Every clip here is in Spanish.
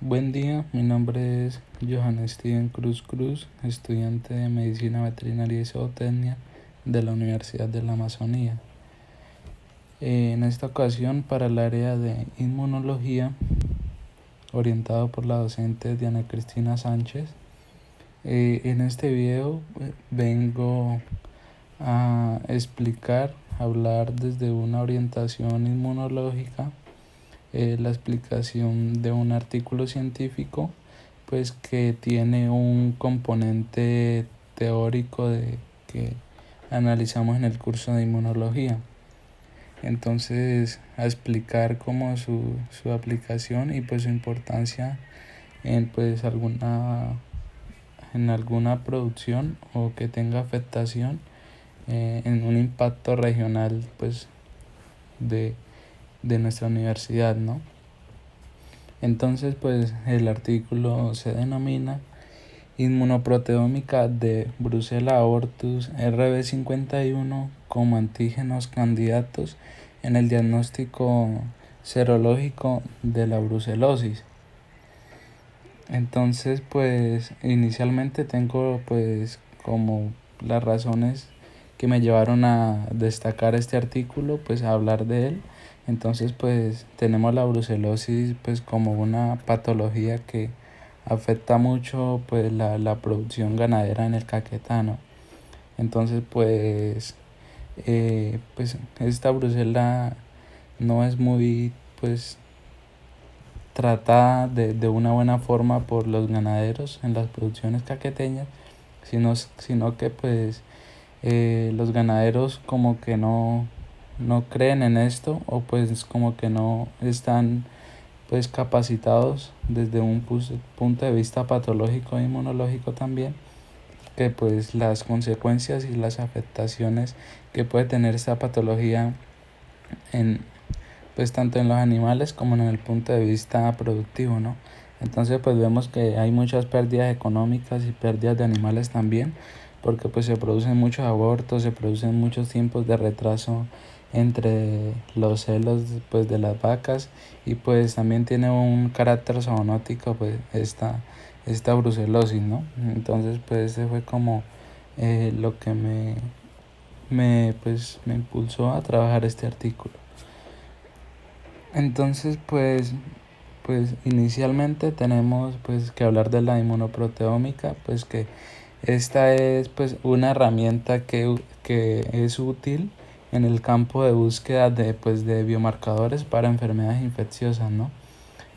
Buen día, mi nombre es Johann Steven Cruz Cruz, estudiante de Medicina Veterinaria y Zootecnia de la Universidad de la Amazonía. En esta ocasión, para el área de inmunología, orientado por la docente Diana Cristina Sánchez, en este video vengo a explicar, hablar desde una orientación inmunológica, la explicación de un artículo científico pues que tiene un componente teórico de que analizamos en el curso de inmunología. Entonces, a explicar como su aplicación y pues su importancia en pues en alguna producción o que tenga afectación en un impacto regional pues de, de nuestra universidad, ¿no? Entonces, pues el artículo se denomina Inmunoproteómica de Brucella aortus RB51 como antígenos candidatos en el diagnóstico serológico de la brucelosis. Entonces, pues inicialmente tengo pues como las razones que me llevaron a destacar este artículo, pues a hablar de él. Entonces, pues tenemos la brucelosis pues como una patología que afecta mucho pues la producción ganadera en el Caquetá, ¿no? Entonces, pues esta brucela no es muy pues tratada de una buena forma por los ganaderos en las producciones caqueteñas, sino que pues los ganaderos como que no creen en esto o pues como que no están pues capacitados desde un punto de vista patológico e inmunológico también, que pues las consecuencias y las afectaciones que puede tener esta patología en pues tanto en los animales como en el punto de vista productivo, ¿no? Entonces pues vemos que hay muchas pérdidas económicas y pérdidas de animales también, porque pues se producen muchos abortos, se producen muchos tiempos de retraso entre los celos pues de las vacas, y pues también tiene un carácter zoonótico pues esta brucelosis, ¿no? Entonces pues ese fue como lo que me impulsó a trabajar este artículo. Entonces, pues inicialmente tenemos pues que hablar de la inmunoproteómica, pues que esta es pues una herramienta que es útil en el campo de búsqueda de biomarcadores para enfermedades infecciosas, ¿no?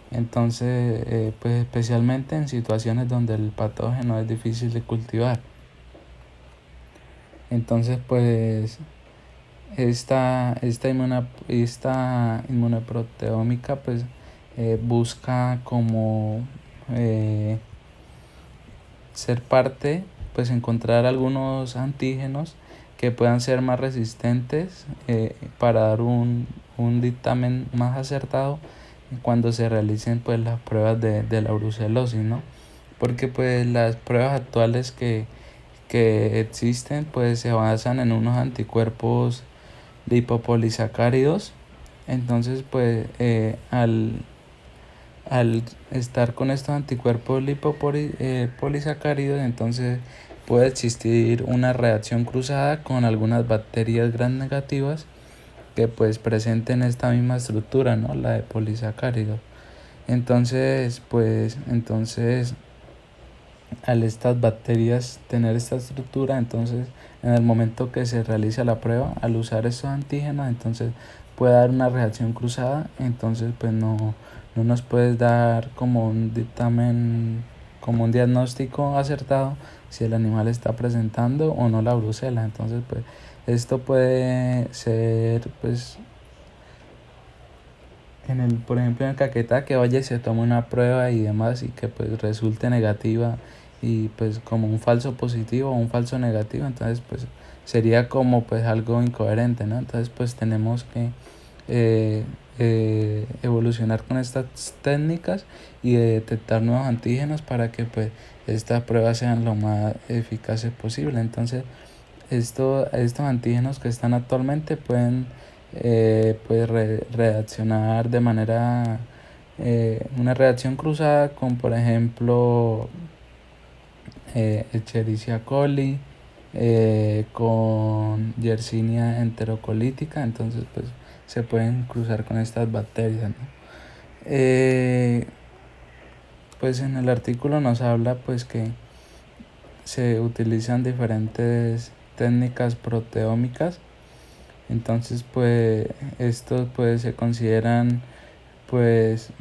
Entonces, pues especialmente en situaciones donde el patógeno es difícil de cultivar. Entonces, pues esta inmunoproteómica pues busca como ser parte, pues encontrar algunos antígenos que puedan ser más resistentes para dar un dictamen más acertado cuando se realicen pues las pruebas de la brucelosis, ¿no? Porque pues las pruebas actuales que existen pues se basan en unos anticuerpos lipopolisacáridos. Entonces pues al estar con estos anticuerpos lipopolisacáridos, entonces puede existir una reacción cruzada con algunas bacterias gram negativas que pues presenten esta misma estructura, ¿no? La de polisacáridos. Entonces al estas bacterias tener esta estructura, entonces en el momento que se realiza la prueba, al usar estos antígenos, entonces puede dar una reacción cruzada, entonces pues no nos puedes dar como un dictamen, como un diagnóstico acertado si el animal está presentando o no la brucela. Entonces pues esto puede ser pues por ejemplo en el Caquetá, que vaya y se tome una prueba y demás y que pues resulte negativa y pues como un falso positivo o un falso negativo, entonces pues sería como pues algo incoherente, ¿no? Entonces pues tenemos que evolucionar con estas técnicas y detectar nuevos antígenos para que pues estas pruebas sean lo más eficaces posible. Entonces estos antígenos que están actualmente pueden reaccionar de manera una reacción cruzada con, por ejemplo, Escherichia coli, con Yersinia enterocolítica, entonces pues se pueden cruzar con estas bacterias, ¿no? Pues en el artículo nos habla pues que se utilizan diferentes técnicas proteómicas, entonces pues estos pues se consideran pues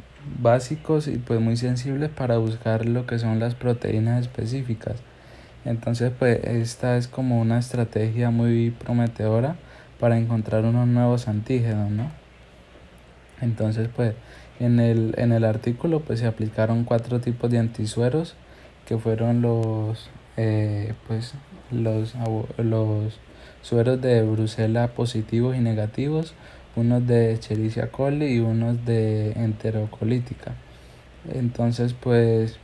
básicos y pues muy sensibles para buscar lo que son las proteínas específicas. Entonces pues esta es como una estrategia muy prometedora para encontrar unos nuevos antígenos, ¿no? Entonces pues en el artículo pues se aplicaron 4 tipos de antisueros que fueron pues los sueros de Brucela positivos y negativos, unos de Escherichia coli y unos de enterocolítica. Entonces pues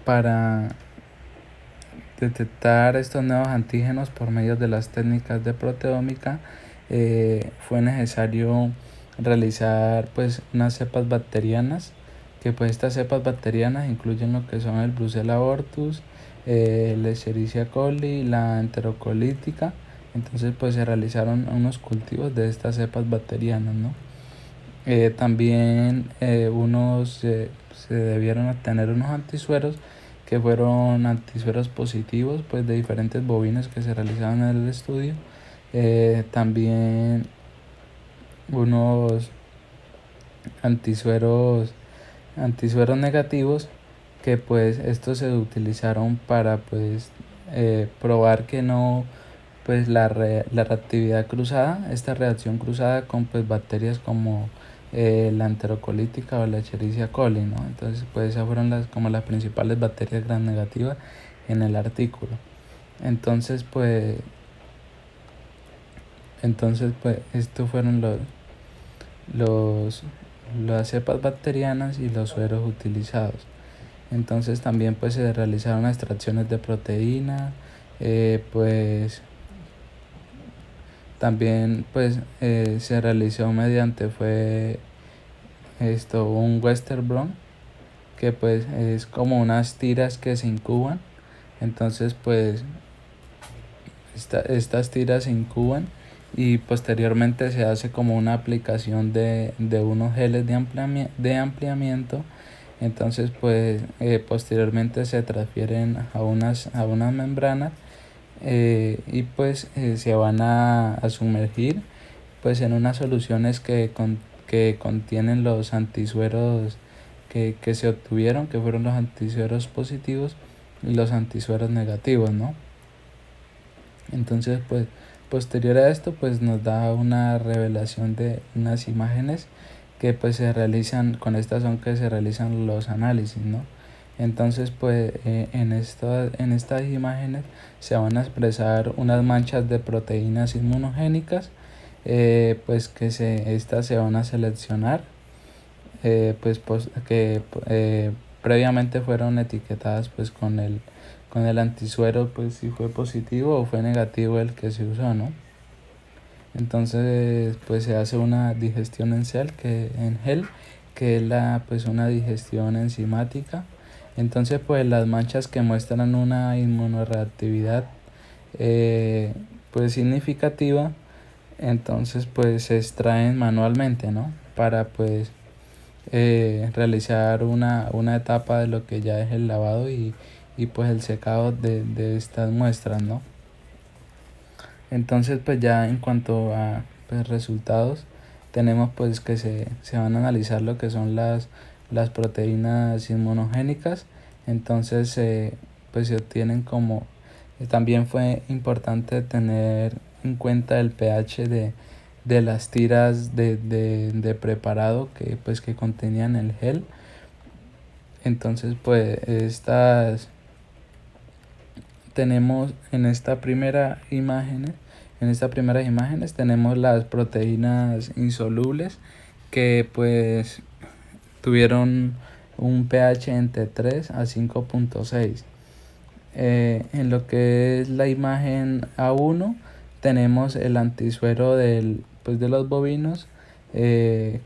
para detectar estos nuevos antígenos por medio de las técnicas de proteómica, fue necesario realizar pues unas cepas bacterianas, que pues estas cepas bacterianas incluyen lo que son el Brucella abortus, la Escherichia coli, la enterocolítica. Entonces pues se realizaron unos cultivos de estas cepas bacterianas, ¿no? También se debieron obtener unos antisueros que fueron antisueros positivos pues de diferentes bovinos que se realizaban en el estudio. También unos antisueros negativos, que pues estos se utilizaron para pues probar que no pues la reactividad cruzada, esta reacción cruzada con pues bacterias como la enterocolítica o la Escherichia coli, ¿no? Entonces pues esas fueron como las principales bacterias gram negativas en el artículo. Entonces pues estos fueron los las cepas bacterianas y los sueros utilizados. Entonces también pues se realizaron extracciones de proteína, pues también pues se realizó mediante un Western blot, que pues es como unas tiras que se incuban. Entonces pues estas tiras se incuban y posteriormente se hace como una aplicación de unos geles de ampliamiento. Entonces pues posteriormente se transfieren a unas membranas, y pues se van a sumergir pues en unas soluciones que contienen los antisueros que se obtuvieron, que fueron los antisueros positivos y los antisueros negativos, ¿no? Entonces pues posterior a esto pues nos da una revelación de unas imágenes que pues se realizan, con estas son que se realizan los análisis, ¿no? Entonces pues en estas imágenes se van a expresar unas manchas de proteínas inmunogénicas, pues que estas se van a seleccionar, que previamente fueron etiquetadas pues con el antisuero, pues si fue positivo o fue negativo el que se usó, ¿no? Entonces pues se hace una digestión en gel, que es pues una digestión enzimática. Entonces pues las manchas que muestran una inmunoreactividad pues significativa, entonces pues se extraen manualmente, ¿no? Para pues realizar una etapa de lo que ya es el lavado y pues el secado de estas muestras, ¿no? Entonces pues ya en cuanto a pues, resultados, tenemos pues que se van a analizar lo que son las proteínas inmunogénicas. Entonces pues se obtienen como, también fue importante tener en cuenta el pH de las tiras de preparado que contenían el gel. Entonces pues tenemos en esta primera imágenes tenemos las proteínas insolubles, que pues tuvieron un pH entre 3 a 5.6. En lo que es la imagen A1 tenemos el antisuero de los bovinos, eh,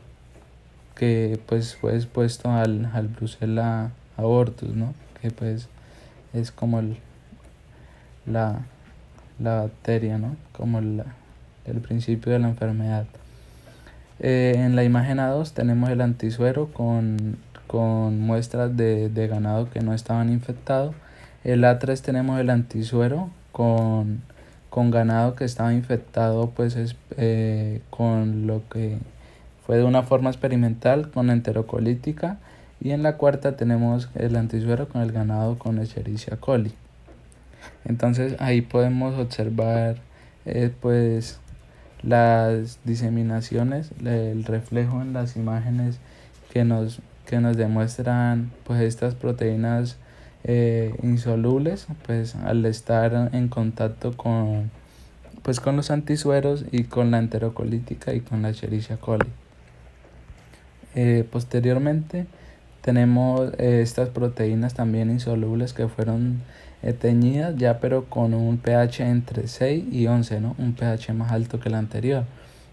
que pues fue expuesto al Brucella abortus, ¿no? Que pues es como la, la bacteria, ¿no? Como el principio de la enfermedad. En la imagen A2 tenemos el antisuero con muestras de ganado que no estaban infectados. El A3 tenemos el antisuero con ganado que estaba infectado pues con lo que fue de una forma experimental con enterocolítica. Y en la cuarta tenemos el antisuero con el ganado con Escherichia coli. Entonces ahí podemos observar pues las diseminaciones, el reflejo en las imágenes que nos demuestran pues estas proteínas insolubles pues al estar en contacto con los antisueros y con la enterocolítica y con la Escherichia coli. Posteriormente tenemos estas proteínas también insolubles que fueron teñidas ya pero con un pH entre 6 y 11, ¿no? Un pH más alto que el anterior.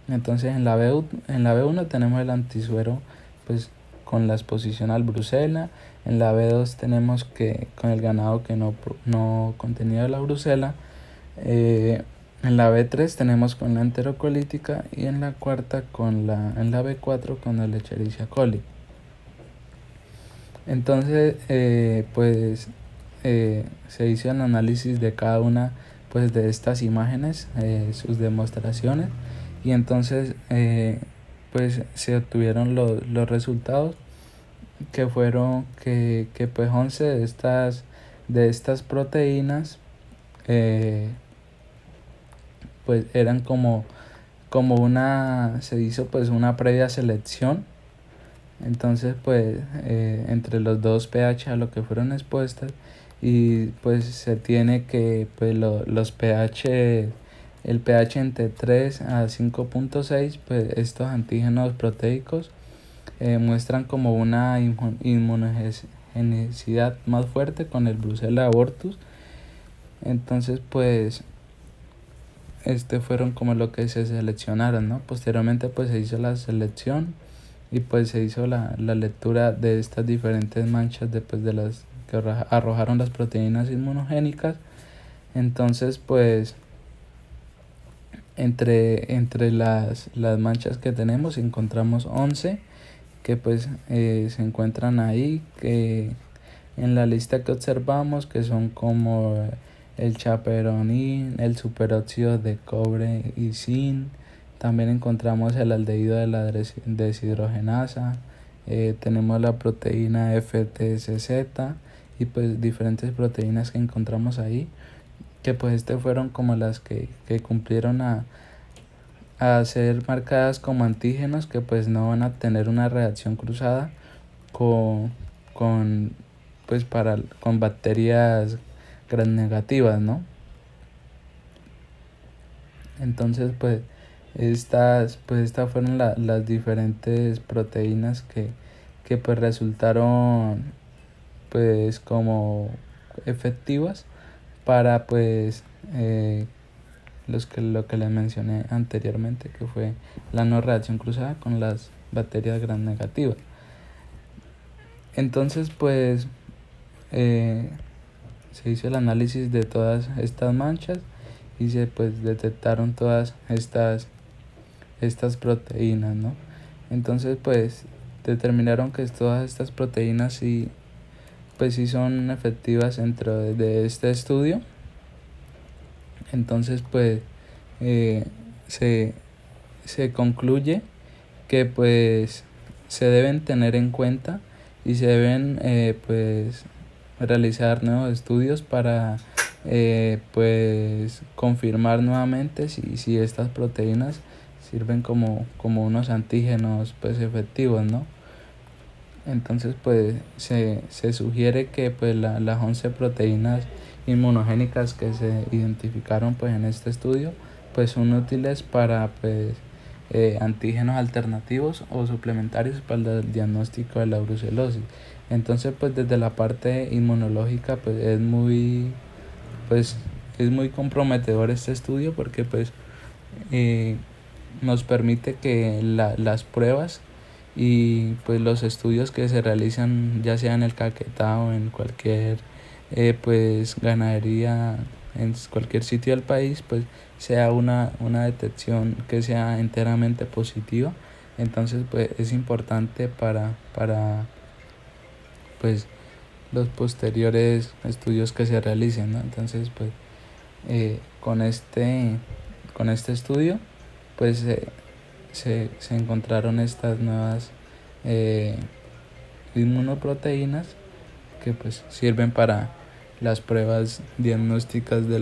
Entonces en la B1 tenemos el antisuero pues con la exposición al Brucella. En la B2 tenemos que con el ganado que no contenía la Brucella. En la B3 tenemos con la enterocolítica y en la cuarta en la B4 con el Escherichia coli. Entonces se hizo el análisis de cada una pues de estas imágenes, sus demostraciones, y entonces pues se obtuvieron los resultados que fueron que pues 11 de estas proteínas pues eran como se hizo pues una previa selección. Entonces pues entre los dos pH a lo que fueron expuestas, y pues se tiene que pues los pH, el pH entre 3 a 5.6, pues estos antígenos proteicos muestran como una inmunogenicidad más fuerte con el Brucella abortus. Entonces pues fueron como lo que se seleccionaron, ¿no? Posteriormente pues se hizo la selección y pues se hizo la lectura de estas diferentes manchas después de las que arrojaron las proteínas inmunogénicas. Entonces pues entre las manchas que tenemos encontramos 11 que pues se encuentran ahí, que en la lista que observamos, que son como el chaperonín, el superóxido de cobre y zinc. También encontramos el aldehído de la deshidrogenasa, tenemos la proteína FTSZ y pues diferentes proteínas que encontramos ahí, que pues fueron como las que cumplieron a ser marcadas como antígenos, que pues no van a tener una reacción cruzada con pues con bacterias gram negativas, ¿no? Entonces pues estas fueron las diferentes proteínas que pues resultaron pues como efectivas para pues lo que les mencioné anteriormente, que fue la no reacción cruzada con las bacterias gram negativas. Entonces pues se hizo el análisis de todas estas manchas y se pues detectaron todas estas proteínas, ¿no? Entonces pues determinaron que todas estas proteínas sí son efectivas dentro de este estudio. Entonces pues se concluye que pues se deben tener en cuenta y se deben pues realizar nuevos estudios para pues confirmar nuevamente si estas proteínas sirven como unos antígenos pues efectivos, ¿no? Entonces pues se sugiere que pues las 11 proteínas inmunogénicas que se identificaron pues en este estudio pues son útiles para pues antígenos alternativos o suplementarios para el diagnóstico de la brucelosis. Entonces pues desde la parte inmunológica pues es muy comprometedor este estudio, porque pues nos permite que las pruebas y pues los estudios que se realizan ya sea en el Caquetá o en cualquier pues ganadería en cualquier sitio del país, pues sea una detección que sea enteramente positiva. Entonces pues es importante para pues los posteriores estudios que se realicen, ¿no? Entonces pues eh, con este con este estudio pues se encontraron estas nuevas eh, inmunoproteínas que pues sirven para las pruebas diagnósticas de